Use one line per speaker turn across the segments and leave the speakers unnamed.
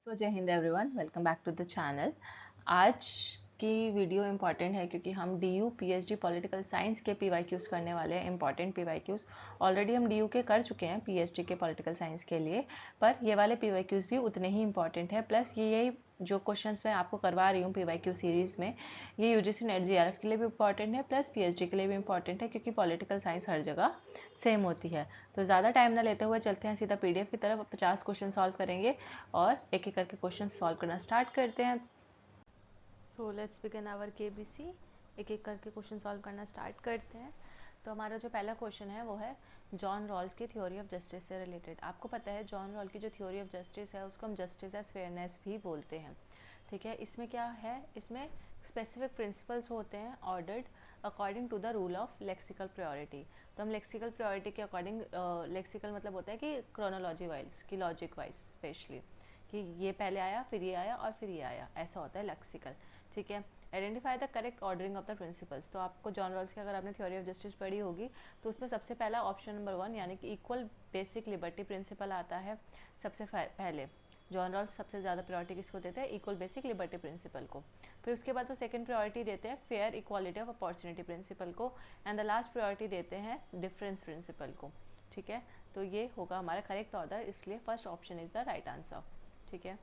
सो जय हिंद everyone, welcome back to the channel. आज की वीडियो इम्पॉर्टेंट है क्योंकि हम DU PhD पॉलिटिकल साइंस के PYQs करने वाले हैं। इम्पॉर्टेंट PYQs ऑलरेडी हम DU के कर चुके हैं PhD के पॉलिटिकल साइंस के लिए, पर ये वाले PYQs भी उतने ही इम्पॉर्टेंट है। प्लस यही जो क्वेश्चंस मैं आपको करवा रही हूँ PYQ सीरीज़ में, ये UGC नेट JRF के लिए भी इम्पॉर्टेंट है, प्लस PhD के लिए भी इम्पॉर्टेंट है क्योंकि पॉलिटिकल साइंस हर जगह सेम होती है। तो ज़्यादा टाइम ना लेते हुए चलते हैं सीधा PDF की तरफ। 50 क्वेश्चन सॉल्व करेंगे और एक एक करके क्वेश्चन सॉल्व करना स्टार्ट करते हैं। So let's begin our KBC। एक एक करके क्वेश्चन सॉल्व करना स्टार्ट करते हैं। तो हमारा जो पहला क्वेश्चन है वो है जॉन रॉल्स की थ्योरी ऑफ जस्टिस से रिलेटेड। आपको पता है जॉन रॉल की जो थ्योरी ऑफ जस्टिस है उसको हम जस्टिस एज फेयरनेस भी बोलते हैं। ठीक है, इसमें क्या है, इसमें स्पेसिफिक प्रिंसिपल्स होते हैं ordered according to the rule of lexical priority. तो हम लेक्सिकल प्रायोरिटी के अकॉर्डिंग, लेक्सिकल मतलब होता है कि क्रोनोलॉजी वाइज, की लॉजिक वाइज स्पेशली, कि ये पहले आया फिर ये आया और फिर ये आया, ऐसा होता है लेक्सिकल। ठीक है, identify the correct ordering of the principles. तो आपको जॉन रॉल्स की अगर आपने थ्योरी ऑफ जस्टिस पढ़ी होगी तो उसमें सबसे पहला ऑप्शन नंबर 1 यानी कि इक्वल बेसिक लिबर्टी प्रिंसिपल आता है सबसे पहले। जॉन रॉल्स सबसे ज़्यादा प्रायोरिटी किसको देते हैं? इक्वल बेसिक लिबर्टी प्रिंसिपल को। फिर उसके बाद वो सेकंड प्रायोरिटी देते हैं fair equality of opportunity principle को, एंड द लास्ट प्रायोरिटी देते हैं डिफरेंस प्रिंसिपल को। ठीक है, तो ये होगा हमारा करेक्ट ऑर्डर, इसलिए first option is the right answer. ठीक है,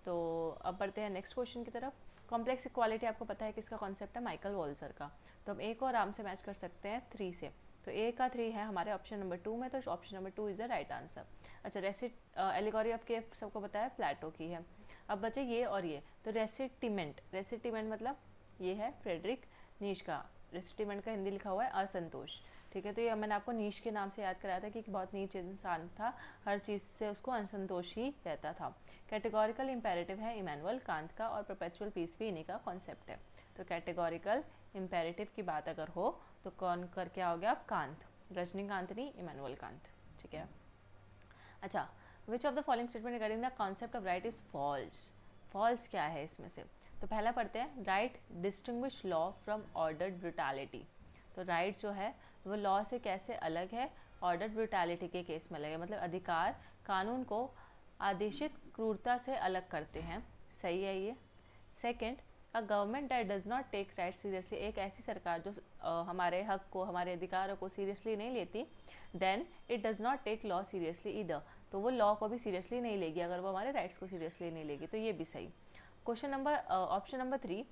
तो अब बढ़ते हैं नेक्स्ट क्वेश्चन की तरफ। कॉम्प्लेक्स इक्वालिटी आपको पता है किसका कॉन्सेप्ट है? माइकल वॉल्जर का। तो हम ए को आराम से मैच कर सकते हैं 3 से। तो ए का 3 है हमारे ऑप्शन नंबर 2 में, तो option number 2 is the right answer. अच्छा, एलिगोरी ऑफ केव सबको पता है प्लेटो की है। अब बचे ये और ये। तो रेसिटिमेंट, रेसिटिमेंट मतलब ये है फ्रेडरिक नीश का। रेसिटिमेंट का हिंदी लिखा हुआ है असंतोष। ठीक है, तो ये मैंने आपको नीश के नाम से याद कराया था कि बहुत नीच इंसान था, हर चीज़ से उसको असंतोष ही रहता था। कैटेगोरिकल इम्पेरेटिव है इमैनुअल कांत का, और परपेचुअल पीस भी इन्हीं का कॉन्सेप्ट है। तो कैटेगोरिकल इम्पेरेटिव की बात अगर हो तो कौन कर क्या हो गया? आप कांत, रजनीकांत नहीं, इमैनुअल कांत। ठीक है, अच्छा, which of the following statement regarding the concept of right is false. False क्या है इसमें से? तो पहला पढ़ते हैं, right distinguish law from ordered brutality. तो राइट जो है वो लॉ से कैसे अलग है? ऑर्डर्ड ब्रुटैलिटी के केस में अलग है, मतलब अधिकार कानून को आदेशित क्रूरता से अलग करते हैं। सही है ये। Second, a government that does not take right seriously, एक ऐसी सरकार जो हमारे हक को, हमारे अधिकारों को सीरियसली नहीं लेती, then it does not take law seriously either. तो वो लॉ को भी सीरियसली नहीं लेगी अगर वो हमारे राइट्स को सीरियसली नहीं लेगी, तो ये भी सही। Question number, option number 3,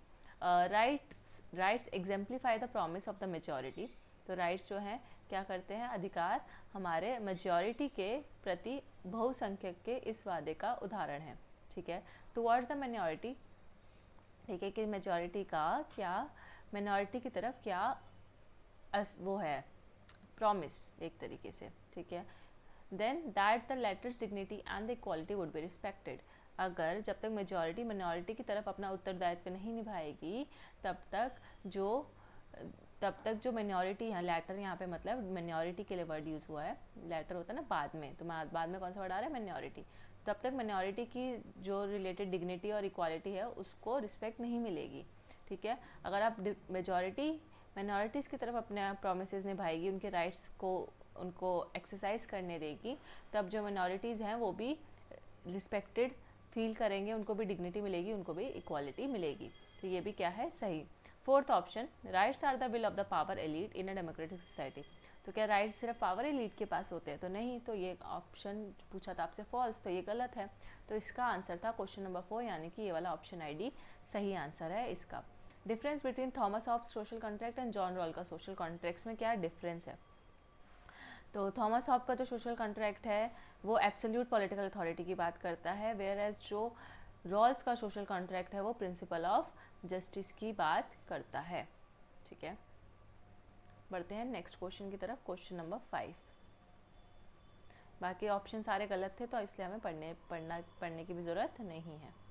rights exemplify the promise of the majority. तो राइट्स जो हैं क्या करते हैं? अधिकार हमारे मेजॉरिटी के प्रति बहुसंख्यक के इस वादे का उदाहरण है। ठीक है, टुवर्ड्स द माइनॉरिटी, ठीक है, कि मेजॉरिटी का क्या, माइनॉरिटी की तरफ क्या वो है प्रॉमिस एक तरीके से। ठीक है, then that the letters dignity and the equality would be respected. अगर जब तक मेजॉरिटी माइनॉरिटी की तरफ अपना उत्तरदायित्व नहीं निभाएगी तब तक जो माइनॉरिटी, यहाँ लेटर, यहाँ पे मतलब माइनॉरिटी के लिए वर्ड यूज़ हुआ है, लेटर होता है ना बाद में, तो बाद में कौन सा वर्ड आ रहा है? माइनॉरिटी। तब तक माइनॉरिटी की जो रिलेटेड डिग्निटी और इक्वालिटी है उसको रिस्पेक्ट नहीं मिलेगी। ठीक है, अगर आप मेजॉरिटी माइनॉरिटीज़ की तरफ अपने प्रोमिस निभाएगी, उनके राइट्स को उनको एक्सरसाइज करने देगी, तब जो माइनॉरिटीज़ हैं वो भी रिस्पेक्टेड फील करेंगे, उनको भी डिग्निटी मिलेगी, उनको भी इक्वालिटी मिलेगी। तो ये भी क्या है? सही। Fourth option, rights are the will of the power elite in a democratic society. तो क्या राइट्स सिर्फ पावर एलीट के पास होते हैं? तो नहीं, तो ये ऑप्शन पूछा था आपसे फॉल्स, तो ये गलत है। तो इसका आंसर था क्वेश्चन नंबर 4, यानी कि ये वाला ऑप्शन ID सही आंसर है इसका। Difference between Thomas Hobbes social contract and John Rawl का सोशल कॉन्ट्रैक्ट्स में क्या डिफरेंस है? तो थॉमस हॉब का जो सोशल कॉन्ट्रैक्ट है वो एब्सोल्यूट पॉलिटिकल अथॉरिटी की बात करता है, वेयर एज जो रॉल्स का सोशल कॉन्ट्रैक्ट है वो प्रिंसिपल ऑफ जस्टिस की बात करता है। ठीक है, बढ़ते हैं नेक्स्ट क्वेश्चन की तरफ, क्वेश्चन नंबर 5। बाकी ऑप्शन सारे गलत थे तो इसलिए हमें पढ़ने की भी ज़रूरत नहीं है।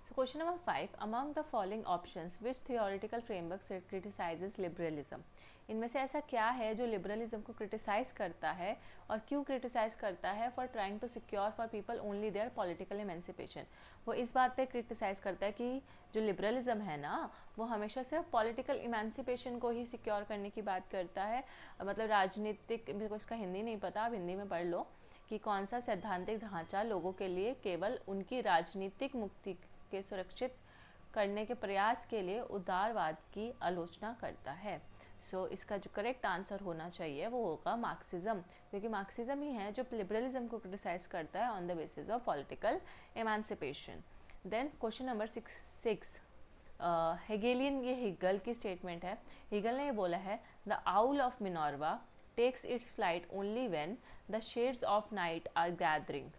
So question number 5, among the following options which theoretical framework criticizes liberalism? इनमें से ऐसा क्या है जो लिबरलिज्म को क्रिटिसाइज करता है, और क्यों क्रिटिसाइज करता है? For trying to secure for people only their political emancipation. वो इस बात पे क्रिटिसाइज करता है कि जो लिबरलिज्म है ना वो हमेशा सिर्फ पॉलिटिकल इमेंसिपेशन को ही सिक्योर करने की बात करता है, मतलब राजनीतिक, मेरे को इसका हिंदी नहीं पता, आप हिंदी में पढ़ लो, कि कौन सा सैद्धांतिक ढांचा लोगों के लिए केवल उनकी राजनीतिक मुक्ति के सुरक्षित करने के प्रयास के लिए उदारवाद की आलोचना करता है। इसका जो करेक्ट आंसर होना चाहिए वो होगा मार्क्सिज्म, क्योंकि मार्क्सिज्म ही है जो लिबरलिज्म को क्रिटिसाइज करता है on the basis of political emancipation. Then question number 6 Hegelian, ये हिगल की स्टेटमेंट है। हिगल ने ये बोला है the owl of Minerva takes its flight only when the shades of night are gathering,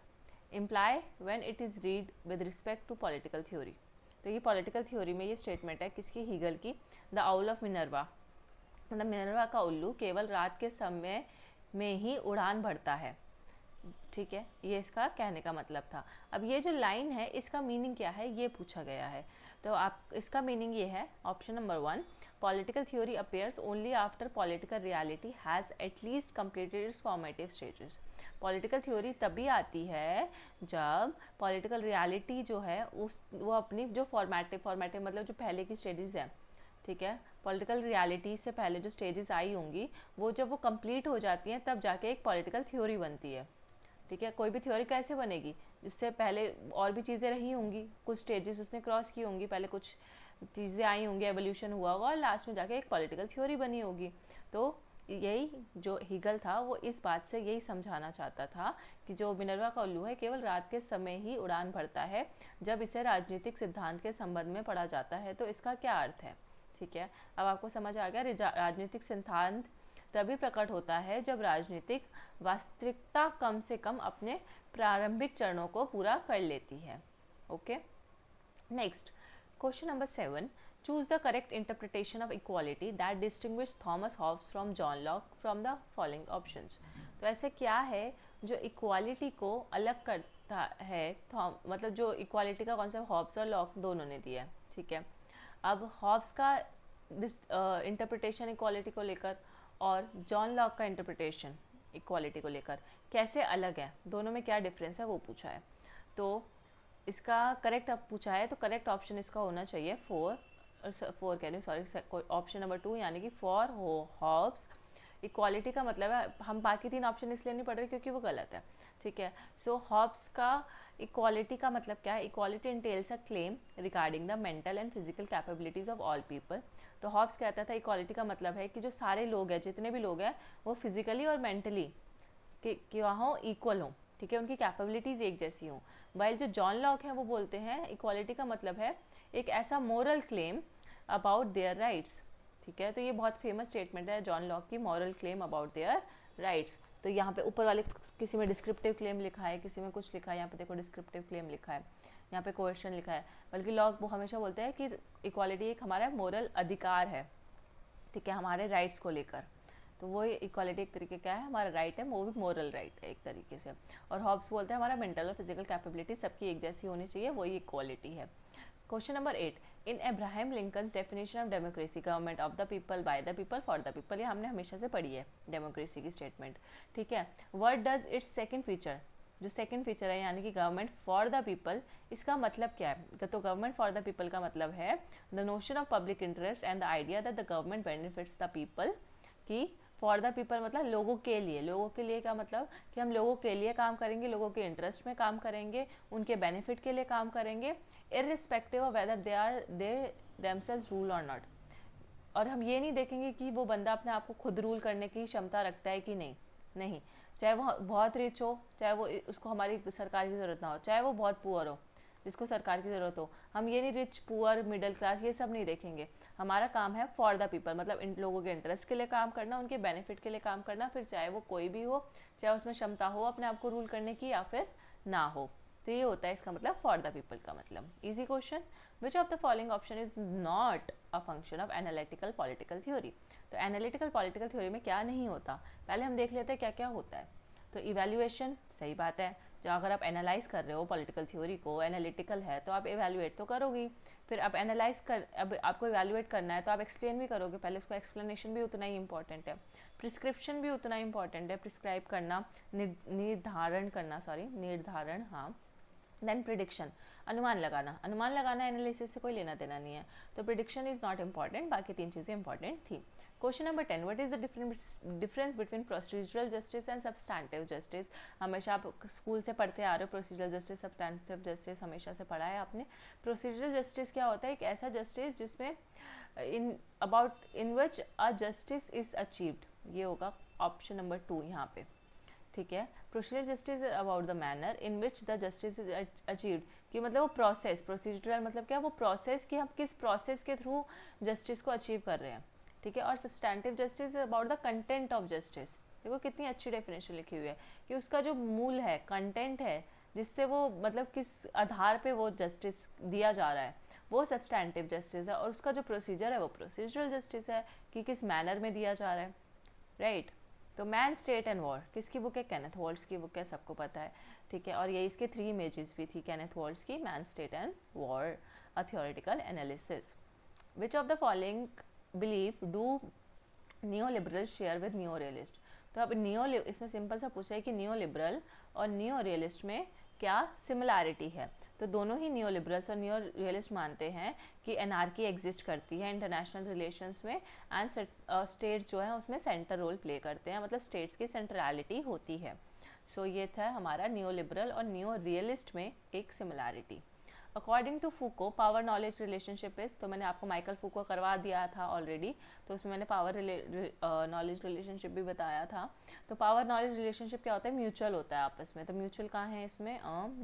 imply when it is read with respect to political theory। तो ये political theory में ये स्टेटमेंट है किसकी, हिगल की। द आउल ऑफ मिनर्वा, मतलब Minerva का उल्लू केवल रात के समय में ही उड़ान भरता है, ठीक है, ये इसका कहने का मतलब था। अब ये जो लाइन है इसका मीनिंग क्या है ये पूछा गया है, तो आप इसका मीनिंग ये है, option number 1, political theory appears only after political reality has at least completed it's formative stages. Political theory तभी आती है जब पॉलिटिकल रियलिटी जो है वो अपनी जो फॉर्मेटिव मतलब जो पहले की स्टेजेस है, ठीक है, पॉलिटिकल रियलिटी से पहले जो स्टेजेस आई होंगी वो जब वो कंप्लीट हो जाती हैं तब जाके एक पॉलिटिकल थ्योरी बनती है, ठीक है। कोई भी थ्योरी कैसे बनेगी, जिससे पहले और भी चीज़ें रही होंगी, कुछ स्टेजेस उसने क्रॉस की होंगी, पहले कुछ चीज़ें आई होंगी, एवोल्यूशन हुआ होगा और लास्ट में जाके एक पॉलिटिकल थ्योरी बनी होगी। तो यही जो हिगल था वो इस बात से यही समझाना चाहता था कि जो मिनर्वा का उल्लू है केवल रात के समय ही उड़ान भरता है जब इसे राजनीतिक सिद्धांत के संबंध में पढ़ा जाता है। तो इसका क्या अर्थ है, ठीक है, अब आपको समझ आ गया। राजनीतिक सिद्धांत तभी प्रकट होता है जब राजनीतिक वास्तविकता कम से कम अपने प्रारंभिक चरणों को पूरा कर लेती है। Okay, next question number 7, choose the correct interpretation of equality that distinguish Thomas Hobbes from John Locke from the following options. तो ऐसे क्या है जो इक्वालिटी को अलग करता है, मतलब जो इक्वालिटी का कॉन्सेप्ट हॉब्स और लॉक दोनों ने दिया है, ठीक है। अब हॉब्स का इंटरप्रिटेशन इक्वालिटी को लेकर और जॉन लॉक का इंटरप्रिटेशन इक्वालिटी को लेकर कैसे अलग है, दोनों में क्या डिफरेंस है वो पूछा है। तो इसका करेक्ट अब पूछा है तो करेक्ट ऑप्शन इसका होना चाहिए 4 कह रही हूँ सॉरी, ऑप्शन नंबर 2 यानी कि फॉर हॉब्स इक्वालिटी का मतलब है, हम बाकी 3 ऑप्शन इसलिए नहीं पढ़ रहे क्योंकि वो गलत है, ठीक है। सो हॉब्स का इक्वालिटी का मतलब क्या है, equality entails a claim regarding the mental and physical capabilities of all people. तो हॉब्स कहता था इक्वालिटी का मतलब है कि जो सारे लोग हैं, जितने भी लोग हैं, वो फिजिकली और मेंटली क्या हो, इक्वल हों, ठीक है, उनकी कैपेबिलिटीज़ एक जैसी हों। वाइल जो जॉन लॉक है वो बोलते हैं इक्वालिटी का मतलब है एक ऐसा moral claim about their rights, ठीक है। तो ये बहुत फेमस स्टेटमेंट है जॉन लॉक की, moral claim about their rights. तो यहाँ पे ऊपर वाले किसी में डिस्क्रिप्टिव क्लेम लिखा है, किसी में कुछ लिखा है, यहाँ पे देखो डिस्क्रिप्टिव क्लेम लिखा है, यहाँ पे क्वेश्चन लिखा है। बल्कि लॉक वो हमेशा बोलते हैं कि इक्वालिटी एक हमारा मोरल अधिकार है, ठीक है, हमारे राइट्स को लेकर। तो वो इक्वालिटी एक तरीके क्या है, हमारा राइट है, वो भी मोरल राइट है एक तरीके से। और हॉब्स बोलते हैं हमारा मेंटल और फिजिकल कैपेबिलिटी सबकी एक जैसी होनी चाहिए, वही इक्वालिटी है। Question number 8, in Abraham Lincoln's definition of democracy, government of the people, by the people, for the people, ये हमने हमेशा से पढ़ी है डेमोक्रेसी की स्टेटमेंट, ठीक है। What does it's second feature, जो सेकंड फीचर है यानी कि गवर्नमेंट फॉर द पीपल, इसका मतलब क्या है। तो गवर्नमेंट फॉर द पीपल का मतलब है the notion of public interest and the idea that the government benefits the people, कि फॉर द पीपल मतलब लोगों के लिए, लोगों के लिए का मतलब कि हम लोगों के लिए काम करेंगे, लोगों के इंटरेस्ट में काम करेंगे, उनके बेनिफिट के लिए काम करेंगे, irrespective of whether they themselves rule और नॉट। और हम ये नहीं देखेंगे कि वो बंदा अपने आप को खुद रूल करने की क्षमता रखता है कि नहीं, चाहे वो बहुत रिच हो, चाहे वो उसको हमारी सरकार की ज़रूरत ना हो, चाहे वो बहुत पुअर हो जिसको सरकार की ज़रूरत हो, हम ये नहीं रिच पुअर मिडिल क्लास ये सब नहीं देखेंगे। हमारा काम है फॉर द पीपल, मतलब इन लोगों के इंटरेस्ट के लिए काम करना, उनके बेनिफिट के लिए काम करना, फिर चाहे वो कोई भी हो, चाहे उसमें क्षमता हो अपने आप को रूल करने की या फिर ना हो। तो ये होता है इसका मतलब फॉर द पीपल का मतलब। Easy question, which of the following option is not a function of analytical political theory. तो एनालिटिकल पॉलिटिकल थ्योरी में क्या नहीं होता, पहले हम देख लेते हैं क्या क्या होता है। तो इवैल्यूएशन, सही बात है, जो अगर आप एनालाइज कर रहे हो पॉलिटिकल थ्योरी को, एनालिटिकल है तो आप इवैल्यूएट तो करोगी, फिर आप एनालाइज कर, अब आपको इवैल्यूएट करना है तो आप एक्सप्लेन भी करोगे, पहले उसका एक्सप्लेनेशन भी उतना ही इंपॉर्टेंट है, प्रिस्क्रिप्शन भी उतना ही इंपॉर्टेंट है, प्रिस्क्राइब करना, निर्धारण करना, निर्धारण, हाँ। देन प्रिडिक्शन, अनुमान लगाना एनालिसिस से कोई लेना देना नहीं है, तो प्रिडिक्शन इज नॉट इम्पॉर्टेंट, बाकी 3 चीज़ें इंपॉर्टेंट थी। Question number 10, what is the difference between procedural justice and substantive justice. हमेशा आप स्कूल से पढ़ते आ रहे हो प्रोसीजरल जस्टिस, सब्सटैंटिव जस्टिस हमेशा से पढ़ा है आपने। प्रोसीजरल जस्टिस क्या होता है? एक ऐसा जस्टिस जिसमें इन विच अ जस्टिस इज अचीव्ड, ये होगा ऑप्शन नंबर 2 यहाँ पे, ठीक है। Procedural justice about the manner in which the justice is achieved, कि मतलब वो प्रोसेस, प्रोसीजरल मतलब क्या, वो प्रोसेस कि हम किस प्रोसेस के थ्रू जस्टिस को अचीव कर रहे हैं, ठीक है। और substantive justice about the content of justice. देखो कितनी अच्छी डेफिनेशन लिखी हुई है कि उसका जो मूल है, कंटेंट है, जिससे वो मतलब किस आधार पे वो जस्टिस दिया जा रहा है, वो सब्सटैंटिव जस्टिस है। और उसका जो प्रोसीजर है वो प्रोसीजरल जस्टिस है, कि किस मैनर में दिया जा रहा है, राइट। तो मैन, स्टेट एंड वॉर किसकी बुक है? केनेथ वॉल्ट्स की बुक है, सबको पता है, ठीक है। और ये इसके 3 इमेजेस भी थी केनेथ वॉल्ट्स की, man, state and war, a theoretical analysis. Which of the following belief do neo liberal share with neo realist. तो अब इसमें सिंपल सा पूछा है कि नियो लिबरल और नियो रियलिस्ट में क्या सिमिलैरिटी है। तो दोनों ही नियो लिबरल्स और नियो रियलिस्ट मानते हैं कि एनार्की एग्जिस्ट करती है इंटरनेशनल रिलेशंस में, एंड स्टेट्स जो है उसमें सेंटर रोल प्ले करते हैं, मतलब स्टेट्स की सेंट्रलिटी होती है। सो ये था हमारा नियो लिबरल और नियो रियलिस्ट में एक similarity. According to Foucault, power knowledge relationship is, तो मैंने आपको माइकल फूको करवा दिया था ऑलरेडी, तो उसमें मैंने पावर नॉलेज रिलेशनशिप भी बताया था। तो पावर नॉलेज रिलेशनशिप क्या होता है? म्यूचुअल होता है आपस में। तो म्यूचुअल कहाँ है इसमें?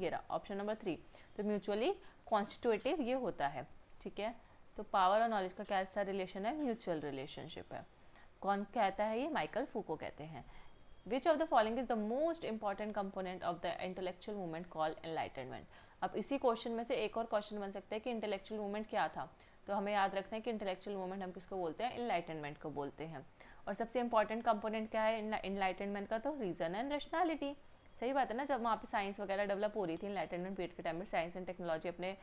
ये रहा ऑप्शन नंबर 3। तो म्यूचुअली कॉन्स्टिट्यूटिव ये होता है, ठीक है। तो पावर और नॉलेज का क्या सा रिलेशन है? म्यूचुअल रिलेशनशिप है। कौन कहता है ये? माइकल फूको कहते हैं। Which of the following is the most important component of the intellectual movement called enlightenment? अब इसी क्वेश्चन में से एक और क्वेश्चन बन सकता है कि इंटेलेक्चुअल मूवमेंट क्या था। तो हमें याद रखना है कि इंटेलेक्चुअल मूवमेंट हम किसको बोलते हैं? इनलाइटनमेंट को बोलते हैं। और सबसे इंपॉर्टेंट कंपोनेंट क्या है इनलाइटनमेंट का? तो रीजन एंड रैशनैलिटी। सही बात है ना, जब वहाँ पे साइंस वगैरह डेवलप हो रही थी इनलाइटनमेंट पीरियड के टाइम में, साइंस एंड टेक्नोलॉजी अपने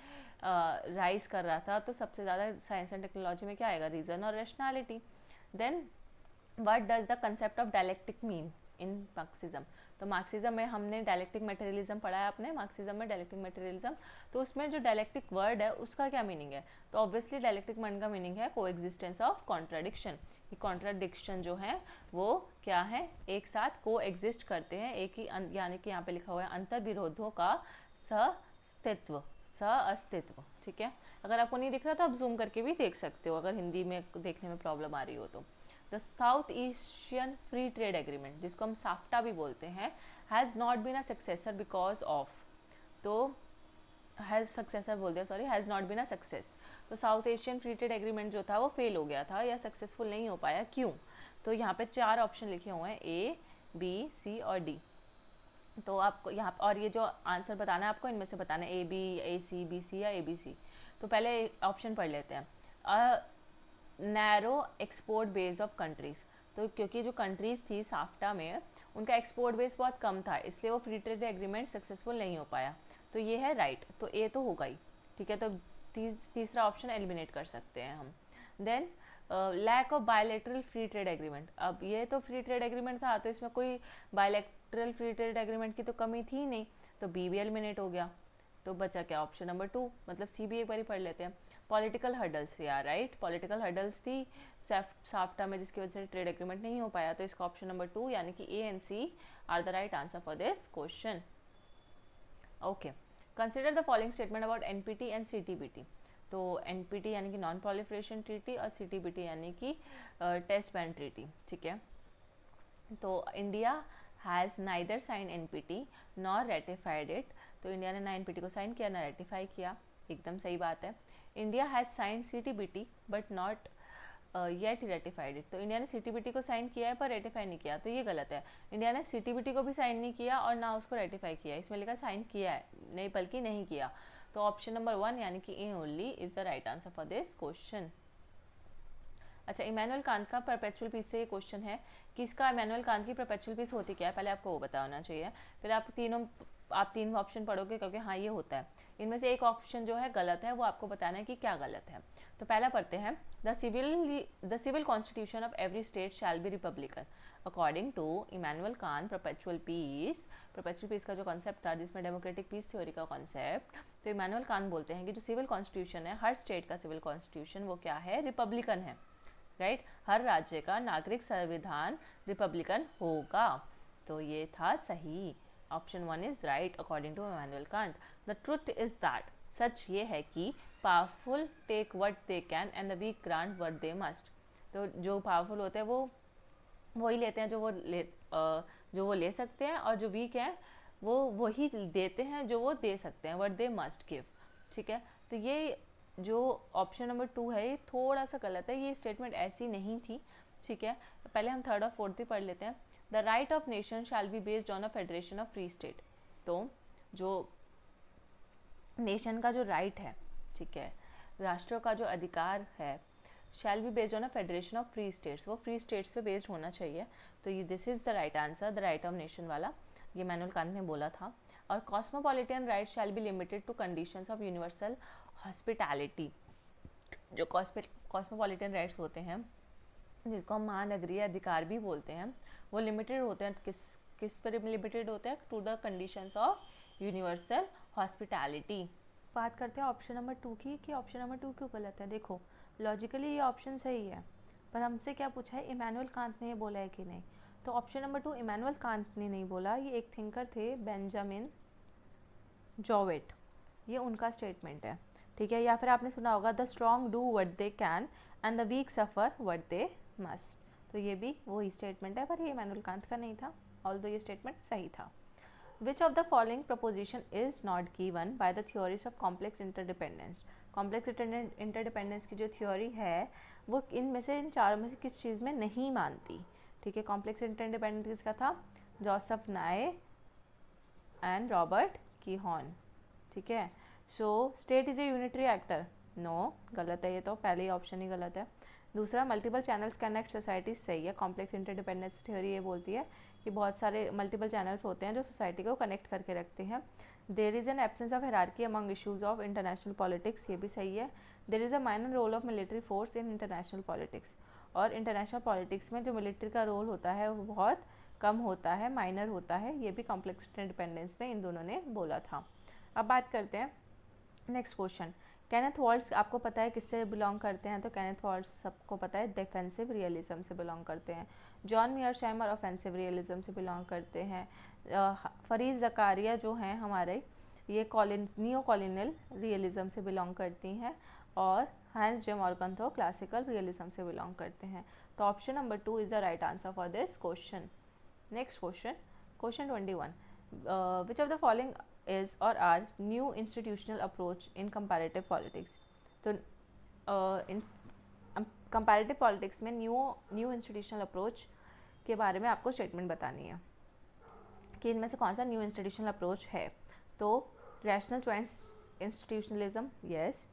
राइज कर रहा था, तो सबसे ज़्यादा साइंस एंड टेक्नोलॉजी में क्या आएगा? रीजन और rationality. Then what does the concept of dialectic mean in Marxism? तो मार्क्सिज्म में हमने डायलेक्टिक मटेरियलिज्म पढ़ा है आपने, मार्क्सिज्म में डायलेक्टिक मटेरियलिज्म। तो उसमें जो डायलेक्टिक वर्ड है उसका क्या मीनिंग है? तो ऑब्वियसली डायलेक्टिक वर्ड का मीनिंग है को एग्जिस्टेंस ऑफ कॉन्ट्राडिक्शन, कि कॉन्ट्राडिक्शन जो है वो क्या है? एक साथ को एग्जिस्ट करते हैं, एक ही, यानी कि यहाँ पे लिखा हुआ है अंतर विरोधों का अस्तित्व, ठीक है। अगर आपको नहीं दिख रहा तो आप जूम करके भी देख सकते हो, अगर हिंदी में देखने में प्रॉब्लम आ रही हो तो। The South Asian free trade agreement, जिसको हम साफ्टा भी बोलते हैं, has not been a successor because of, तो हैज़ सक्सेसर बोल दिया, sorry, has not been a success. तो South Asian free trade agreement जो था वो फेल हो गया था या सक्सेसफुल नहीं हो पाया, क्यों? तो यहाँ पे 4 ऑप्शन लिखे हुए हैं, ए, बी, सी और डी। तो आपको यहाँ, और ये जो आंसर बताना है आपको, इनमें से बताना है ए, बी, ए, सी, बी, सी या ए, बी, सी। तो पहले ऑप्शन पढ़ लेते हैं। Narrow export base of countries, तो क्योंकि जो कंट्रीज़ थी साफ्टा में उनका एक्सपोर्ट बेस बहुत कम था, इसलिए वो फ्री ट्रेड एग्रीमेंट सक्सेसफुल नहीं हो पाया। तो ये है राइट, तो ए तो होगा ही, ठीक है। तो तीसरा ऑप्शन एलिमिनेट कर सकते हैं हम। Then lack of bilateral free trade agreement, अब ये तो फ्री ट्रेड एग्रीमेंट था, तो इसमें कोई बायलैटरल फ्री ट्रेड एग्रीमेंट की तो कमी थी नहीं, तो बी भी एलिमिनेट हो गया। तो बचा क्या? ऑप्शन नंबर 2, मतलब सी भी एक बार ही पढ़ लेते हैं। पॉलिटिकल हर्डल्स, या राइट, पॉलिटिकल हर्डल्स थी साफ्टा में, जिसकी वजह से ट्रेड एग्रीमेंट नहीं हो पाया। तो इसका ऑप्शन नंबर 2 यानी कि A and C are the right answer for this question. Okay, consider the following statement about NPT and CTBT. तो एनपीटी यानी कि नॉन प्रोलिफरेशन ट्रीटी और सीटीबीटी यानी कि टेस्ट बैन ट्रीटी, ठीक है। तो India has neither sign NPT nor ratified it, तो इंडिया ने ना एनपीटी को साइन किया ना रेटिफाई किया, एकदम सही बात है। India has sign CTBT but not yet ratified it, तो इंडिया ने सीटीबीटी को साइन किया है पर रेटिफाई नहीं किया, तो ये गलत है। इंडिया ने सीटीबीटी को भी साइन नहीं किया और ना उसको रेटिफाई किया, इसमें लिखा साइन किया है, नहीं बल्कि नहीं किया। तो ऑप्शन नंबर 1 यानी कि A only is the right answer for this question. अच्छा, इमैनुअल कांत का परपेचुअल पीस से ये क्वेश्चन है कि इसका इमैनुअल कांत की परपेचुअल पीस होती क्या है, पहले आपको वो बताना चाहिए, फिर आप 3 ऑप्शन पढ़ोगे क्योंकि हाँ ये होता है। इनमें से एक ऑप्शन जो है गलत है, वो आपको बताना है कि क्या गलत है। तो पहला पढ़ते हैं, the civil constitution of every state shall be republican according to Immanuel Kant perpetual peace का जो कॉन्सेप्ट था, जिसमें डेमोक्रेटिक पीस थ्योरी का कॉन्सेप्ट, तो इमैनुअल कांत बोलते हैं कि जो सिविल कॉन्स्टिट्यूशन है हर स्टेट का सिविल कॉन्स्टिट्यूशन वो क्या है? रिपब्लिकन है, राइट, हर राज्य का नागरिक संविधान रिपब्लिकन होगा। तो ये था सही, option 1 is right according to Immanuel Kant. The truth is that, सच ये है कि powerful take what they can and the weak grant what they must. तो जो पावरफुल होते हैं वो वही लेते हैं जो वो ले सकते हैं, और जो वीक है वो वही देते हैं जो वो दे सकते हैं, व्हाट दे मस्ट गिव। ठीक है, तो ये जो ऑप्शन नंबर 2 है ये थोड़ा सा गलत है, ये स्टेटमेंट ऐसी नहीं थी। ठीक है, पहले हम थर्ड और फोर्थ भी पढ़ लेते हैं। The right of nation shall be based on a federation of free state. तो जो नेशन का जो राइट है, ठीक है, राष्ट्रों का जो अधिकार है, shall be based on a federation of free states, वो फ्री स्टेट्स पे बेस्ड होना चाहिए। तो ये this is the right answer, the right of nation वाला, ये इमैनुअल कांट ने बोला था। और cosmopolitan right shall be limited to conditions of universal hospitality. जो कॉस्मोपॉलिटन राइट्स होते हैं, जिसको हम महानगरीय अधिकार भी बोलते हैं, वो लिमिटेड होते हैं, किस पर लिमिटेड होते हैं, to the conditions of universal hospitality. बात करते हैं ऑप्शन नंबर 2 की, कि ऑप्शन नंबर 2 क्यों गलत है। देखो लॉजिकली ये ऑप्शन सही है, पर हमसे क्या पूछा है, इमैनुअल कांट ने ये बोला है कि नहीं। तो ऑप्शन नंबर 2 इमैनुअल कांट ने नहीं बोला, ये एक थिंकर थे बेंजामिन जॉवेट, ये उनका स्टेटमेंट है। ठीक है, या फिर आपने सुना होगा the strong do what they can and the weak suffer what they must. तो ये भी वही स्टेटमेंट है, पर ये इमैनुअल कांट का नहीं था, ऑल्दो ये स्टेटमेंट सही था। Which of the following proposition is not given by the theories of complex interdependence? Complex interdependence की जो थ्योरी है वो इनमें से, इन चारों में से किस चीज़ में नहीं मानती। ठीक है, कॉम्प्लेक्स इंटरडिपेंडेंस किसका था, जोसेफ नाए एंड रॉबर्ट कीहॉन। ठीक है, so state is a unitary actor, no, गलत है ये, तो पहले ही ऑप्शन ही गलत है। दूसरा, मल्टीपल चैनल्स कनेक्ट सोसाइटी, सही है। कॉम्प्लेक्स इंटरडिपेंडेंस थ्योरी ये बोलती है कि बहुत सारे मल्टीपल चैनल्स होते हैं जो सोसाइटी को कनेक्ट करके रखते हैं। There is an absence of hierarchy among issues of international politics, ये भी सही है। There is a minor role of military force in international politics, और इंटरनेशनल पॉलिटिक्स में जो मिलिट्री का रोल होता है वो बहुत कम होता है, माइनर होता है, ये भी कॉम्प्लेक्स इंटरडिपेंडेंस में इन दोनों ने बोला था। अब बात करते हैं नेक्स्ट क्वेश्चन। कैनेथ वॉल्ट्स आपको पता है किससे बिलोंग करते हैं, तो कैनेथ वॉल्ट्स सबको पता है डिफेंसिव रियलिज्म से बिलोंग करते हैं। जॉन मीयरशाइमर ऑफेंसिव रियलिज्म से बिलोंग करते हैं। फरीद ज़कारिया जो हैं हमारे, ये नियो कॉलोनियल रियलिज्म से बिलोंग करती हैं, और हैंस जे मॉर्गन तो क्लासिकल रियलिज्म से बिलोंग करते हैं। तो option number 2 is the right answer for this question. Next question, question 21, which of the following is or are new institutional approach in comparative politics। तो इन comparative politics में new institutional approach के बारे में आपको statement बतानी है कि इनमें से कौन सा न्यू इंस्टीट्यूशनल अप्रोच है। तो rational choice institutionalism, yes.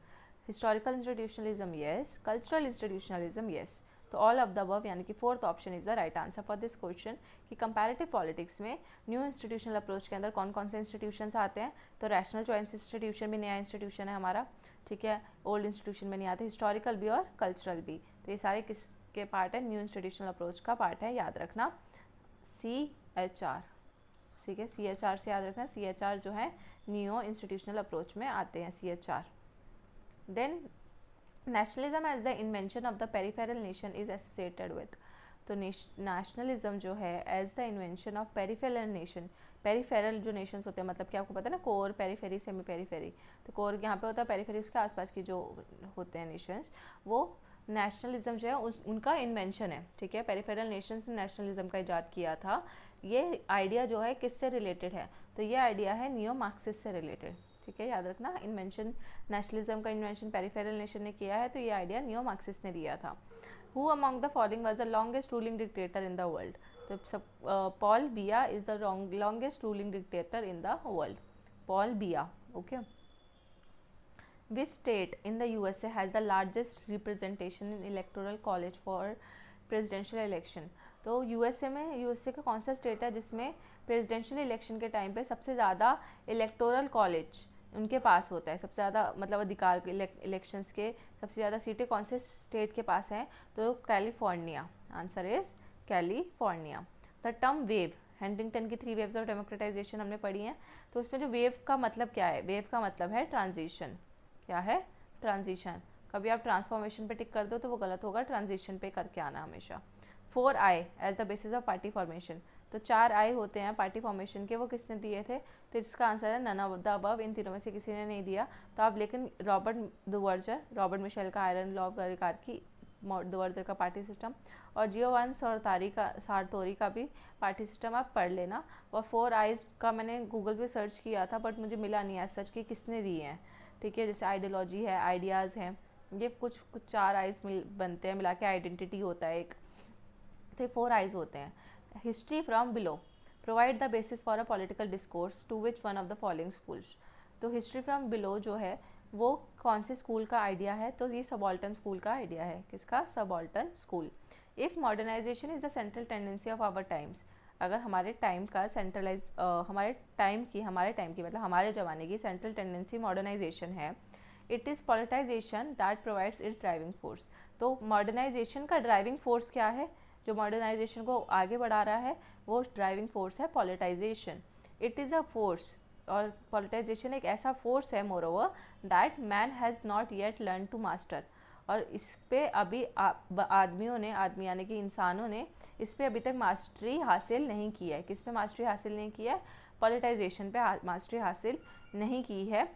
Historical institutionalism, yes. Cultural institutionalism, yes. तो ऑल ऑफ द अबव यानी कि fourth option is the right answer for this question कि कंपैरेटिव पॉलिटिक्स में न्यू इंस्टीट्यूशनल अप्रोच के अंदर कौन कौन से इंस्टीट्यूशंस आते हैं। तो रैशनल चॉइस इंस्टीट्यूशन भी नया इंस्टीट्यूशन है हमारा, ठीक है, ओल्ड इंस्टीट्यूशन में नहीं आते, हिस्टोरिकल भी और कल्चरल भी। तो ये सारे किसके पार्ट है, न्यू इंस्टीट्यूशनल अप्रोच का पार्ट है, याद रखना CHR, ठीक है, CHR से याद रखना, CHR जो है न्यू इंस्टीट्यूशनल अप्रोच में आते हैं CHR। Then nationalism as the invention of the peripheral nation is associated with. तो नेशनलिज्म जो है as the invention of peripheral nation, peripheral जो नेशंस होते हैं, मतलब कि आपको पता है ना, कोर, पेरिफेरी, सेमी पेरिफेरी। तो कोर यहाँ पे होता है, पेरिफेरी उसके आसपास की जो होते हैं नेशंस, वो नेशनलिज्म जो है उनका इन्वेंशन है, ठीक है। पेरिफेरल नेशंस ने नेशनलिज्म का इजाद किया था। ये आइडिया जो है किससे रिलेटेड है, तो ये आइडिया है नियो मार्क्सिस्ट से रिलेटेड, ठीक है, याद रखना। इन्वेंशन, नेशनलिज्म का इन्वेंशन पेरिफेरल नेशन ने किया है, तो ये आइडिया नियो मार्क्सिस्ट ने दिया था। Who among the following was the longest ruling dictator in the world. तो सब Paul Biya is the longest ruling dictator in the world, Paul Biya, okay. Which state in the USA has the largest representation in electoral college for presidential election. तो USA का कौन सा state है जिसमें presidential election के time पे सबसे ज़्यादा इलेक्टोरल कॉलेज उनके पास होता है, सबसे ज़्यादा मतलब अधिकार के इलेक्शंस के सबसे ज़्यादा सीटें कौन से स्टेट के पास हैं, तो California, answer is California. The term wave, Huntington की 3 वेव्स ऑफ डेमोक्रेटाइजेशन हमने पढ़ी हैं, तो उसमें जो वेव का मतलब क्या है, वेव का मतलब है ट्रांजिशन, क्या है, ट्रांजिशन। कभी आप ट्रांसफॉर्मेशन पे टिक कर दो तो वो गलत होगा, ट्रांजिशन पे करके आना हमेशा। 4I as the basis of party formation, तो 4I होते हैं पार्टी फॉर्मेशन के, वो किसने दिए थे? तो इसका आंसर है नन ऑफ द अबव, इन तीनों में से किसी ने नहीं दिया। तो आप लेकिन रॉबर्ट मिशेल का आयरन लॉ कार की दुवर्जर का पार्टी सिस्टम, और जियोवान सारतोरी का भी पार्टी सिस्टम आप पढ़ लेना। और 4I's का मैंने गूगल पे सर्च किया था बट मुझे मिला नहीं है सच कि किसने दिए हैं, ठीक है। जैसे आइडियोलॉजी है, आइडियाज़ हैं, ये कुछ 4I's बनते हैं, मिला के आइडेंटिटी होता है एक, तो 4I's होते हैं। History from below, provide the basis for a political discourse to which one of the following schools. तो हिस्ट्री फ्रॉम बिलो जो है वो कौन से स्कूल का आइडिया है? तो ये सबॉल्टन स्कूल का आइडिया है। किसका? Subaltern school. If modernization is the central tendency of our times, अगर हमारे टाइम का हमारे टाइम की मतलब हमारे ज़माने की सेंट्रल टेंडेंसी मॉडर्नाइजेशन है, it is politicisation that provides its driving force. तो मॉडर्नाइजेशन का ड्राइविंग फोर्स क्या है? जो मॉडर्नाइजेशन को आगे बढ़ा रहा है वो ड्राइविंग फोर्स है politicization. It is a force, और पॉलिटाइजेशन एक ऐसा फोर्स है more over that man has not yet learn to master, और इस पे अभी आदमियों ने, आदमी यानी कि इंसानों ने इस पे अभी तक मास्टरी हासिल नहीं की है। किस पे मास्टरी हासिल नहीं की है? पॉलिटाइजेशन पे मास्टरी हासिल नहीं की है,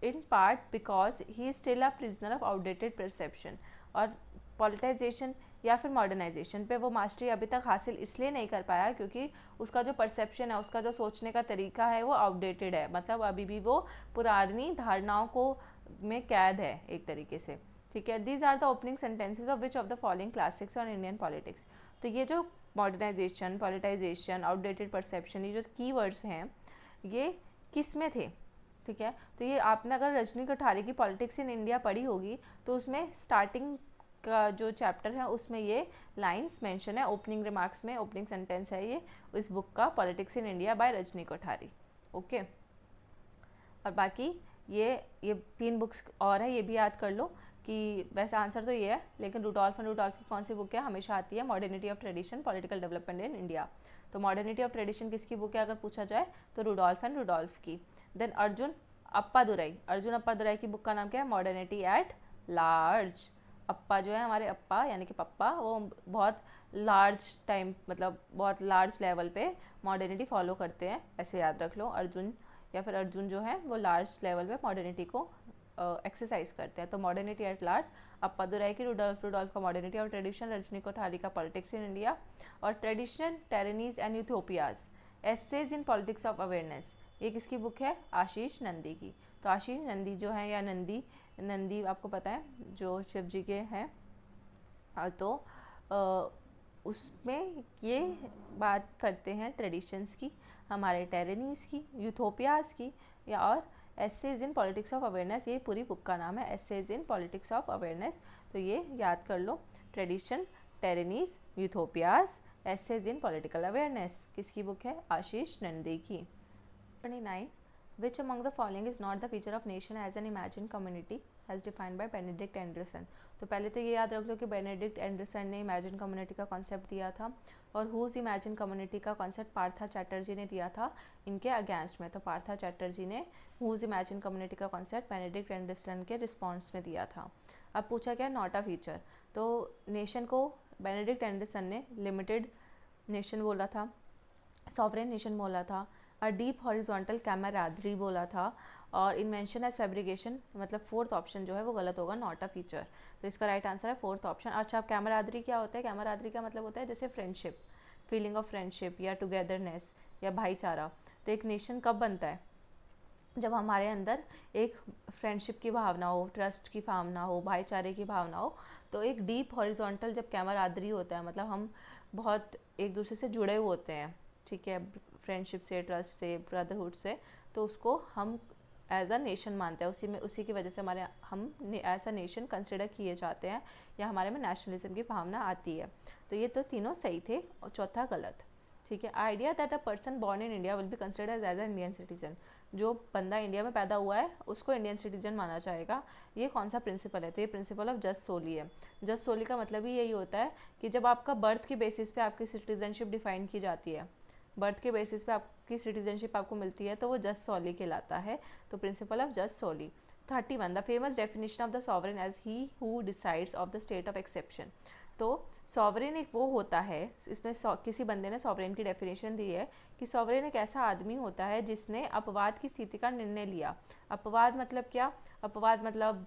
in part because he still a prisoner of outdated perception. और पॉलिटाइजेशन या फिर मॉडर्नाइजेशन पे वो मास्टरी अभी तक हासिल इसलिए नहीं कर पाया क्योंकि उसका जो परसेप्शन है, उसका जो सोचने का तरीका है वो आउटडेटेड है, मतलब अभी भी वो पुरानी धारणाओं को में कैद है एक तरीके से, ठीक है। These are the opening sentences of which of the following classics on Indian politics. तो ये जो मॉडर्नाइजेशन, पॉलिटाइजेशन, आउटडेटेड परसेप्शन, ये जो कीवर्ड्स हैं ये किस में थे, ठीक है। तो ये आपने अगर रजनी कोठारी की पॉलिटिक्स इन इंडिया पढ़ी होगी तो उसमें स्टार्टिंग का जो चैप्टर है उसमें ये लाइंस मेंशन है, ओपनिंग रिमार्क्स में ओपनिंग सेंटेंस है ये इस बुक का, politics in India by Rajni Kothari, okay. और बाकी ये 3 बुक्स और है, ये भी याद कर लो कि वैसे आंसर तो ये है, लेकिन रुडोल्फ एंड रुडोल्फ की कौन सी बुक है? हमेशा आती है modernity of tradition, political development in India. तो मॉडर्निटी ऑफ ट्रेडिशन किसकी बुक है अगर पूछा जाए? तो रुडोल्फ एंड रुडोल्फ की। देन अर्जुन अप्पादुराई की बुक का नाम क्या है? Modernity at large. अप्पा जो है हमारे अप्पा यानी कि पप्पा, वो बहुत लार्ज टाइम मतलब बहुत लार्ज लेवल पे मॉडर्निटी फॉलो करते हैं, ऐसे याद रख लो। अर्जुन जो है वो लार्ज लेवल पे मॉडर्निटी को एक्सरसाइज करते हैं। तो मॉडर्निटी एट लार्ज, अप्पादुराई की रुडोल्फ का मॉडर्निटी और ट्रेडिशन, रजनी कोठारी का पॉलिटिक्स इन इंडिया, और tradition, tyrannies and utopias, essays in politics of awareness, ये किसकी बुक है? आशीष नंदी की। तो आशीष नंदी जो है, या नंदी आपको पता है जो शिव जी के हैं, तो उसमें ये बात करते हैं ट्रेडिशंस की, हमारे टेरेनीज की, यूथोपियाज की, या और essays in politics of awareness, ये पूरी बुक का नाम है essays in politics of awareness. तो ये याद कर लो, tradition, tyrannies, utopias, essays in political awareness, किसकी बुक है? आशीष नंदी की। 29. Which among the following is not the feature of nation as an imagined community as defined by Benedict Anderson? तो पहले तो ये याद रख लो कि बेनेडिक्ट एंडरसन ने इमेजिन कम्युनिटी का कॉन्सेप्ट दिया था, और हुज इमेजिन कम्युनिटी का कॉन्सेप्ट पार्था चैटर्जी ने दिया था इनके अगेंस्ट में। तो पार्था चैटर्जी ने हुज इमेजिन कम्युनिटी का कॉन्सेप्ट बेनेडिक्ट एंडरसन के रिस्पॉन्स में दिया था। अब पूछा क्या? Not a feature. तो नेशन को बेनेडिक्ट एंडरसन ने लिमिटेड नेशन बोला था, सॉवरेन नेशन बोला था, अ डीप हॉरिजॉन्टल कैमरादरी बोला था, और इन्वेंशन एज फैब्रिकेशन, मतलब 4th ऑप्शन जो है वो गलत होगा, नॉट अ फीचर। तो इसका राइट आंसर है 4th ऑप्शन। अच्छा, कैमरादरी क्या होता है? कैमरादरी का मतलब होता है जैसे फ्रेंडशिप, फीलिंग ऑफ फ्रेंडशिप या टुगेदरनेस या भाईचारा। तो एक नेशन कब बनता है? जब हमारे अंदर एक फ्रेंडशिप की भावना हो, ट्रस्ट की भावना हो, भाईचारे की भावना हो। तो एक डीप हॉरिजॉन्टल जब कैमरादरी होता है, मतलब हम बहुत एक दूसरे से जुड़े हुए होते हैं, ठीक है, फ्रेंडशिप से, ट्रस्ट से, ब्रदरहुड से, तो उसको हम एज अ नेशन मानते हैं। उसी की वजह से हम एज अ नेशन कंसिडर किए जाते हैं, या हमारे में नेशनलिज्म की भावना आती है। तो ये तो तीनों सही थे और चौथा गलत, ठीक है। Idea that a person born in India will be considered as an Indian citizen, जो बंदा इंडिया में पैदा हुआ है उसको इंडियन सिटीजन माना जाएगा, ये कौन सा प्रिंसिपल है? तो ये प्रिंसिपल ऑफ जस्ट सोली है। जस्ट सोली का मतलब ही यही होता है कि जब आपका बर्थ के बेसिस पे आपकी सिटीजनशिप डिफाइन की जाती है, बर्थ के बेसिस पे आपकी सिटीजनशिप आपको मिलती है, तो वो जस्ट सोली कहलाता है। तो principle of just soli. 31 the famous definition of the sovereign as he who decides of the state of exception. तो सॉवरेन एक वो होता है, इसमें किसी बंदे ने सॉवरेन की डेफिनेशन दी है कि सॉवरेन एक ऐसा आदमी होता है जिसने अपवाद की स्थिति का निर्णय लिया। अपवाद मतलब क्या? अपवाद मतलब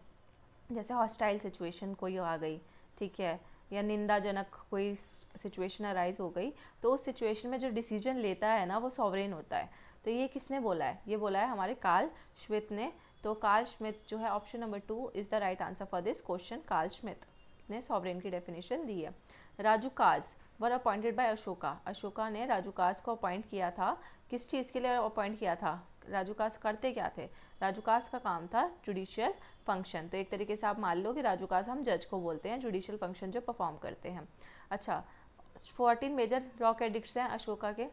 जैसे हॉस्टाइल सिचुएशन कोई आ गई, ठीक है, या निंदाजनक कोई सिचुएशन अराइज हो गई, तो उस सिचुएशन में जो डिसीजन लेता है ना वो सॉवरेन होता है। तो ये किसने बोला है? ये बोला है हमारे कार्ल श्मिट ने। तो कार्ल श्मिट जो है option number 2 is the right answer for this question. Carl Schmitt ने सॉवरेन की डेफिनेशन दी है। Rajukas were appointed by Ashoka. Ashoka ने राजूकाज को अपॉइंट किया था। किस चीज़ के लिए अपॉइंट किया था? राजूकाज करते क्या थे? राजूकाज का काम था जुडिशियल फंक्शन। तो एक तरीके से आप मान लो कि राजूकाज हम जज को बोलते हैं, जुडिशियल फंक्शन जो परफॉर्म करते हैं। अच्छा, 14 मेजर रॉक एडिक्ट्स हैं अशोका के,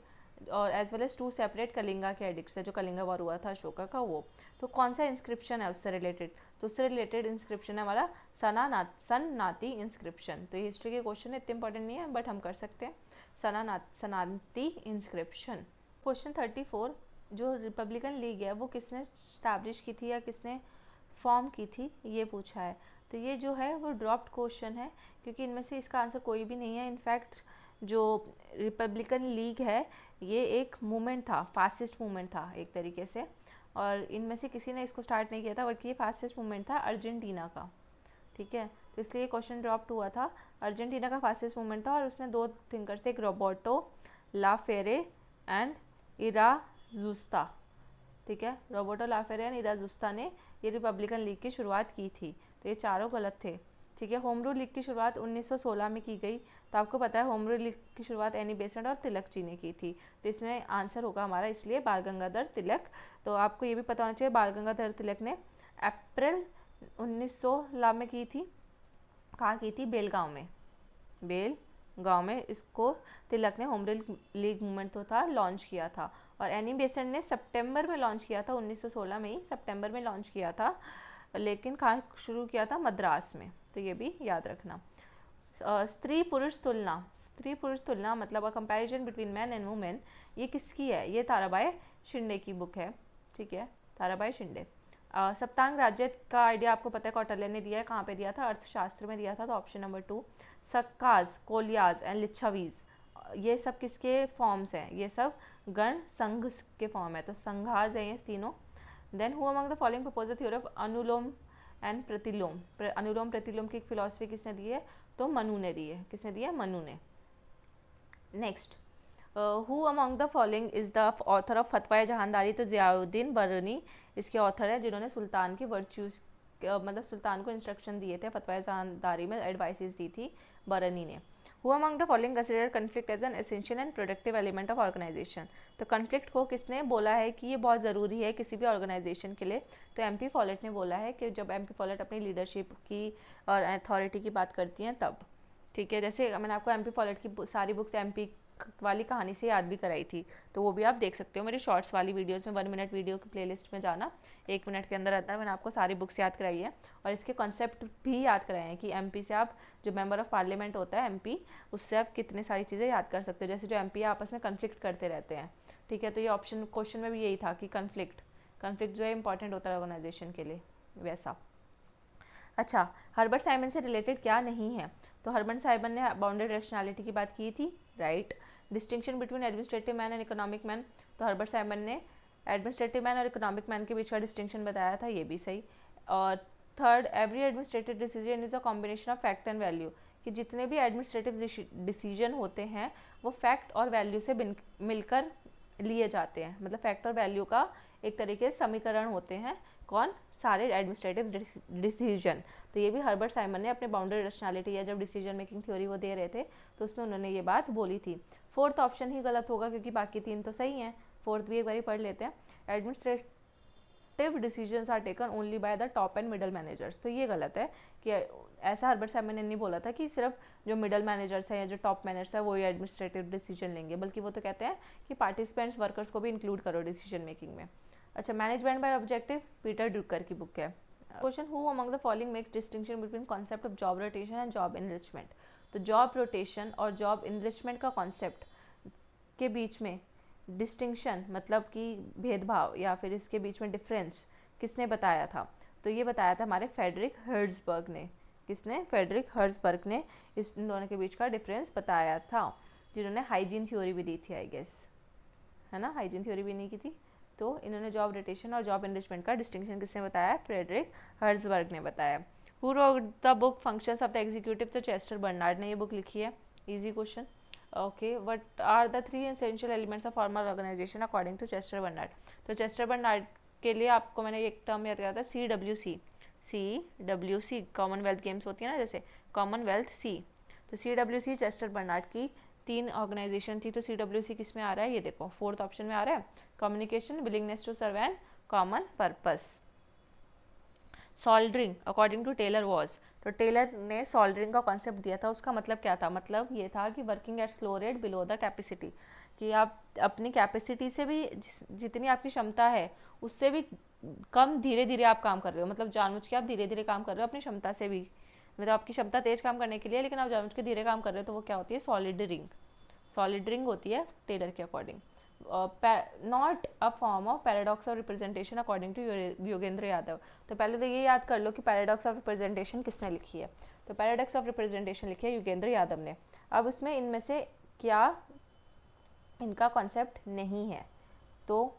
और as well as 2 separate Kalinga के एडिक्ट्स है, जो कलिंगा वॉर हुआ था अशोका का वो। तो कौन सा इंस्क्रिप्शन है उससे रिलेटेड? तो उससे रिलेटेड इंस्क्रिप्शन है हमारा सनानाती इंस्क्रिप्शन। तो ये हिस्ट्री के क्वेश्चन इतने इंपॉर्टेंट नहीं है, बट हम कर सकते हैं। सनानाती इंस्क्रिप्शन। क्वेश्चन 34, जो रिपब्लिकन लीग है वो किसने स्टैब्लिश की थी या किसने फॉर्म की थी, ये पूछा है। तो ये जो है वो ड्रॉप्ड क्वेश्चन है, क्योंकि इनमें से इसका आंसर कोई भी नहीं है। इनफैक्ट जो रिपब्लिकन लीग है ये एक मूवमेंट था, फासिस्ट मूवमेंट था एक तरीके से, और इनमें से किसी ने इसको स्टार्ट नहीं किया था, बल्कि ये फासिस्ट मूवमेंट था अर्जेंटीना का, ठीक है। तो इसलिए ये क्वेश्चन ड्रॉप्ड हुआ था। अर्जेंटीना का फासिस्ट मूवमेंट था, और उसमें 2 थिंकर्स थे, एक रोबर्टो लाफेरे एंड इराजुस्ता, ठीक है। रोबर्टो लाफेरे एंड इराजुस्ता ने ये रिपब्लिकन लीग की शुरुआत की थी। तो ये चारों गलत थे, ठीक है। होम रूल लीग की शुरुआत 1916 में की गई। तो आपको पता है होम रूल लीग की शुरुआत एनी बेसेंट और तिलक जी ने की थी। तो इसमें आंसर होगा हमारा इसलिए बाल गंगाधर तिलक। तो आपको ये भी पता होना चाहिए बाल गंगाधर तिलक ने अप्रैल 1916 में की थी। कहाँ की थी? बेलगांव में। बेलगांव में इसको तिलक ने होम रूल लीग मूवमेंट तो था लॉन्च किया था। और एनी बेसेंट ने सितंबर में लॉन्च किया था, 1916 में ही सितंबर में लॉन्च किया था, लेकिन कहाँ शुरू किया था? मद्रास में। तो ये भी याद रखना। स्त्री पुरुष तुलना। स्त्री पुरुष तुलना मतलब a comparison between man and women, ये किसकी है? ये ताराबाई शिंदे की बुक है, ठीक है, ताराबाई शिंदे। सप्तांग राज्य का आइडिया आपको पता है कौटिल्य ने दिया है। कहाँ पे दिया था? अर्थशास्त्र में दिया था। तो ऑप्शन नंबर 2। सक्काज, कोलियाज एंड लिच्छवीज, ये सब किसके फॉर्म्स हैं? ये सब गण संघ के फॉर्म है। तो संघाज है ये तीनों। Then who among the following propose the theory of anulom and pratilom. Anulom प्रतिलोम की फिलॉसफी किसने दी है? तो मनु ने दी है। किसने दी है? मनु ने। Next, who among the following is the author of फतवा जहानदारी। तो ज़ियाउद्दीन बरनी इसके ऑथर है, जिन्होंने सुल्तान के वर्च्यूज़ मतलब सुल्तान को इंस्ट्रक्शन दिए थे, फतवा जहानदारी में एडवाइसेस दी थी बरनी ने। Who among the following consider conflict as an essential and productive element of organization. तो कन्फ्लिक्ट को किसने बोला है कि ये बहुत ज़रूरी है किसी भी ऑर्गेनाइजेशन के लिए? तो MP फॉलेट ने बोला है कि जब MP फॉलेट अपनी लीडरशिप की और अथॉरिटी की बात करती हैं तब, ठीक है। जैसे मैंने आपको MP फॉलेट की सारी बुक्स MP वाली कहानी से याद भी कराई थी, तो वो भी आप देख सकते हो मेरी शॉर्ट्स वाली वीडियोस में। 1 मिनट वीडियो की प्लेलिस्ट में जाना, 1 मिनट के अंदर अंदर मैंने आपको सारी बुक्स याद कराई है, और इसके कॉन्सेप्ट भी याद कराए हैं कि MP से आप, जो मेंबर ऑफ पार्लियामेंट होता है MP, उससे आप कितनी सारी चीज़ें याद कर सकते हो। जैसे जो MP आपस में कन्फ्लिक्ट करते रहते हैं, ठीक है। तो ये ऑप्शन क्वेश्चन में भी यही था कि कन्फ्लिक्ट जो है इंपॉर्टेंट होता है ऑर्गेनाइजेशन के लिए, वैसा। अच्छा, हर्बर्ट साइमन से रिलेटेड क्या नहीं है? तो हर्बर्ट साइमन ने बाउंडेड रैशनैलिटी की बात की थी, right. Distinction between administrative man and economic man. तो हर्बर्ट साइमन ने एडमिनिस्ट्रेटिव मैन और इकोनॉमिक मैन के बीच का डिस्टिंक्शन बताया था, ये भी सही। और third, every administrative decision is a combination of fact and value, कि जितने भी एडमिनिस्ट्रेटिव डिसीजन होते हैं वो फैक्ट और वैल्यू से मिलकर लिए जाते हैं। मतलब फैक्ट और वैल्यू का एक तरीके से समीकरण होते हैं, कौन? सारे एडमिनिस्ट्रेटिव डिसीजन। तो ये भी हर्बर्ट साइमन ने अपने बाउंड्री रैशनैलिटी या जब डिसीजन मेकिंग थ्योरी वो दे रहे थे तो उसमें उन्होंने ये बात बोली थी। 4th ऑप्शन ही गलत होगा, क्योंकि बाकी 3 तो सही हैं। 4th भी एक बार पढ़ लेते हैं। Administrative decisions are taken only by the top and middle managers. तो ये गलत है कि ऐसा हर्बर्ट साइमन ने नहीं बोला था कि सिर्फ जो मिडल मैनेजर्स हैं या जो टॉप मैनेजर्स है वही एडमिनिस्ट्रेटिव डिसीजन लेंगे, बल्कि वो तो कहते हैं कि पार्टिसिपेंट्स, वर्कर्स को भी इंक्लूड करो डिसीजन मेकिंग में। अच्छा, मैनेजमेंट बाय ऑब्जेक्टिव पीटर ड्रुकर की बुक है। Question, who among the following makes distinction between concept of job rotation and job enrichment. तो जॉब रोटेशन और जॉब इनरिचमेंट का कॉन्सेप्ट के बीच में डिस्टिंक्शन मतलब कि भेदभाव या फिर इसके बीच में डिफरेंस किसने बताया था? तो ये बताया था हमारे फ्रेडरिक हर्ट्ज़बर्ग ने। किसने? फ्रेडरिक हर्ट्ज़बर्ग ने इन दोनों के बीच का डिफरेंस बताया था, जिन्होंने हाइजीन थ्योरी भी दी थी आई गेस, है ना, हाइजीन थ्योरी भी नहीं की थी। तो इन्होंने जॉब रोटेशन और जॉब एनरिचमेंट का डिस्टिंक्शन किसने बताया? फ्रेडरिक हर्ट्ज़बर्ग ने बताया। Who wrote the book functions of the executive? तो चेस्टर बर्नार्ड ने ये बुक लिखी है। Easy question. Okay, what are the 3 essential elements of formal organization according to Chester Barnard? तो चेस्टर बर्नार्ड के लिए आपको मैंने एक टर्म याद किया था, CWC कॉमनवेल्थ गेम्स होती है ना, जैसे कॉमनवेल्थ सी। तो CWC चेस्टर बर्नार्ड की 3 ऑर्गेनाइजेशन थी। तो CWC किस में आ रहा है? ये देखो 4th ऑप्शन में आ रहा है, communication, willingness to serve and common purpose. Soldiering according to Taylor was, तो टेलर ने सोल्डरिंग का कॉन्सेप्ट दिया था। उसका मतलब क्या था? मतलब ये था कि working at slow rate below the capacity, कि आप अपनी कैपेसिटी से भी जितनी आपकी क्षमता है उससे भी कम धीरे धीरे आप काम कर रहे हो, मतलब जानबूझ के आप धीरे धीरे काम कर रहे हो अपनी क्षमता से भी, मतलब आपकी क्षमता तेज काम करने के लिए, लेकिन आप जानबूझ के धीरे काम कर रहे हो, तो वो क्या होती है? सॉलिडरिंग। सॉलिडरिंग होती है टेलर के according. Not a form of paradox of representation according to Yogendra Yadav. तो पहले तो ये याद कर लो कि पैराडॉक्स ऑफ रिप्रेजेंटेशन किसने लिखी है। तो पैराडॉक्स ऑफ रिप्रेजेंटेशन लिखी है योगेंद्र यादव ने। अब उसमें इनमें से क्या इनका कॉन्सेप्ट नहीं है? तो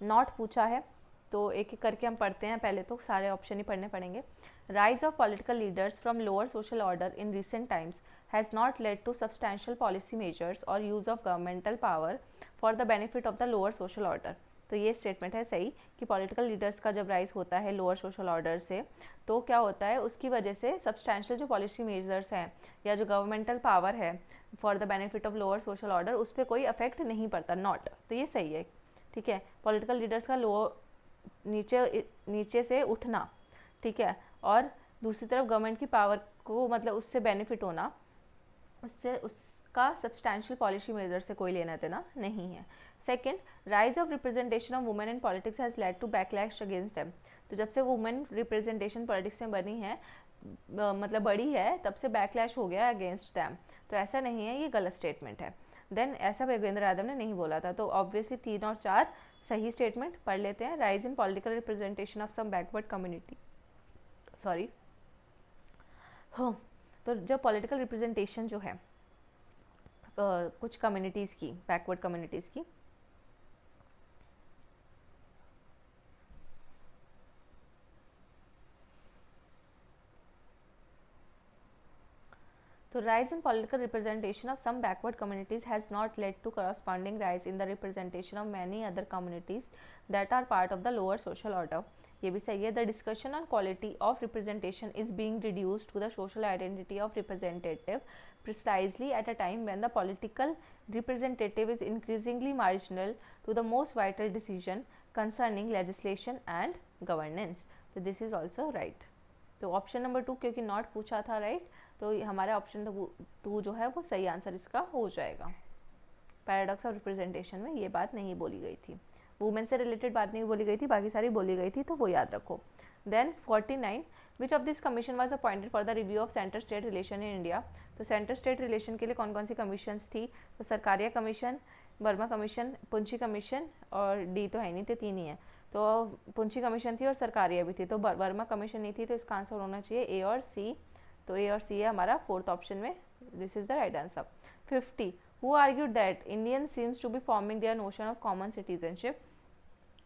नॉट पूछा है, तो एक एक करके हम पढ़ते हैं। पहले तो सारे ऑप्शन ही पढ़ने पड़ेंगे। Rise of political leaders from lower social order in recent times has not led to substantial policy measures और use of governmental power for the benefit of the lower social order. तो ये statement है सही कि political leaders का जब rise होता है लोअर सोशल ऑर्डर से, तो क्या होता है? उसकी वजह से सब्सटैंशियल जो पॉलिसी मेजर्स हैं या जो गवर्नमेंटल पावर है for the benefit of lower social order, उस पर कोई इफेक्ट नहीं पड़ता। नॉट, तो ये सही है, ठीक है। पॉलिटिकल लीडर्स का नीचे से उठना, ठीक है, और दूसरी तरफ गवर्नमेंट की पावर को मतलब उससे बेनिफिट होना, उससे उसका सब्सटैंशियल पॉलिसी मेजर से कोई लेना देना नहीं है। Second, rise of representation of women in politics has led to backlash against them. तो जब से वुमेन रिप्रेजेंटेशन पॉलिटिक्स में बनी है, मतलब बड़ी है, तब से बैकलैश हो गया अगेंस्ट दैम। तो ऐसा नहीं है, ये गलत स्टेटमेंट है। देन ऐसा योगेंद्र यादव ने नहीं बोला था। तो ऑब्वियसली 3 और 4 सही स्टेटमेंट। पढ़ लेते हैं। Rise in political representation of some backward community, sorry हो, तो जब पॉलिटिकल रिप्रेजेंटेशन जो है कुछ कम्युनिटीज़ की, बैकवर्ड कम्युनिटीज़ की, तो rise in political representation of some backward communities has not led to corresponding rise in the representation of many other communities that are part of the lower social order. ये भी सही है. The discussion on quality of representation is being reduced to the social identity of representative precisely at a time when the political representative is increasingly marginal to the most vital decision concerning legislation and governance. So this is also right. तो option number 2 क्योंकि not पूछा था right, तो हमारा option 2 जो है वो सही आंसर इसका हो जाएगा. पैराडॉक्स ऑफ रिप्रेजेंटेशन में ये बात नहीं बोली गई थी, वुमेन से रिलेटेड बात नहीं बोली गई थी, बाकी सारी बोली गई थी, तो वो याद रखो. Then 49, which of this commission was appointed for the review of center state relation in India. तो सेंटर स्टेट रिलेशन के लिए कौन कौन सी कमीशन थी? तो Sarkaria commission, Verma commission, Punchhi commission और डी तो है नहीं, तो 3 ही है. तो पुंछी कमीशन थी और सरकारिया भी थी, तो वर्मा कमीशन नहीं थी, तो इसका आंसर होना चाहिए ए और सी. तो ए और सी है हमारा 4th ऑप्शन में. This is the right answer. 50, who argued that Indian seems to be forming their notion of common citizenship.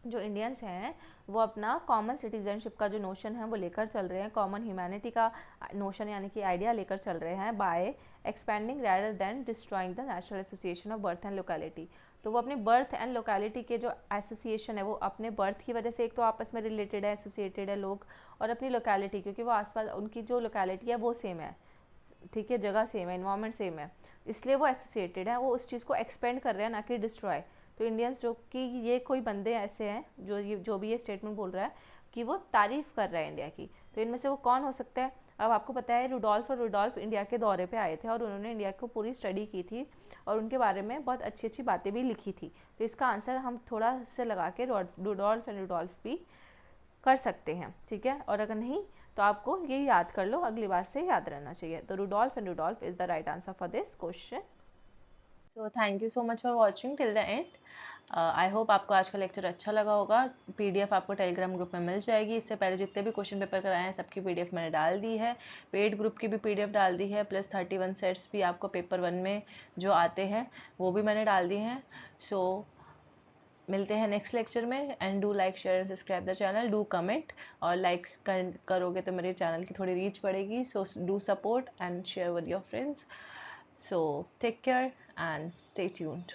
जो इंडियंस हैं वो अपना कॉमन सिटीजनशिप का जो नोशन है वो लेकर चल रहे हैं, कॉमन ह्यूमैनिटी का नोशन यानी कि आइडिया लेकर चल रहे हैं, by expending rather than destroying the natural association of birth and locality. तो वो अपने बर्थ एंड लोकेलिटी के जो एसोसिएशन है वो अपने बर्थ की वजह से एक तो आपस में रिलेटेड है, एसोसिएटेड है लोग, और अपनी लोकेलिटी क्योंकि वो आसपास उनकी जो लोकेलिटी है वो सेम है, ठीक है, जगह सेम है, इन्वायरमेंट सेम है, इसलिए वो एसोसिएटेड है, वो उस चीज़ को एक्सपेंड कर रहे हैं ना कि डिस्ट्रॉय. तो इंडियंस जो कि ये कोई बंदे ऐसे हैं जो भी ये स्टेटमेंट बोल रहा है कि वो तारीफ़ कर रहा है इंडिया की, तो इनमें से वो कौन हो सकता है? अब आपको पता है रुडोल्फ इंडिया के दौरे पे आए थे और उन्होंने इंडिया को पूरी स्टडी की थी और उनके बारे में बहुत अच्छी अच्छी बातें भी लिखी थी. तो इसका आंसर हम थोड़ा से लगा के रुडोल्फ भी कर सकते हैं, ठीक है. और अगर नहीं तो आपको ये याद कर लो, अगली बार से याद रहना चाहिए. तो Rudolph is the right answer for this question. So thank you so much for watching till the end. I hope आपको आज का लेक्चर अच्छा लगा होगा। PDF आपको टेलीग्राम ग्रुप में मिल जाएगी। इससे पहले जितने भी क्वेश्चन पेपर कराए हैं सबकी PDF मैंने डाल दी है, पेड ग्रुप की भी PDF डाल दी है, प्लस 31 सेट्स भी आपको पेपर 1 में जो आते हैं वो भी मैंने डाल दी हैं। सो मिलते हैं नेक्स्ट लेक्चर में। And do like share and subscribe the channel, do comment, और लाइक्स करोगे तो मेरे चैनल की थोड़ी रीच बढ़ेगी। So do support and share with your friends. So take care and stay tuned.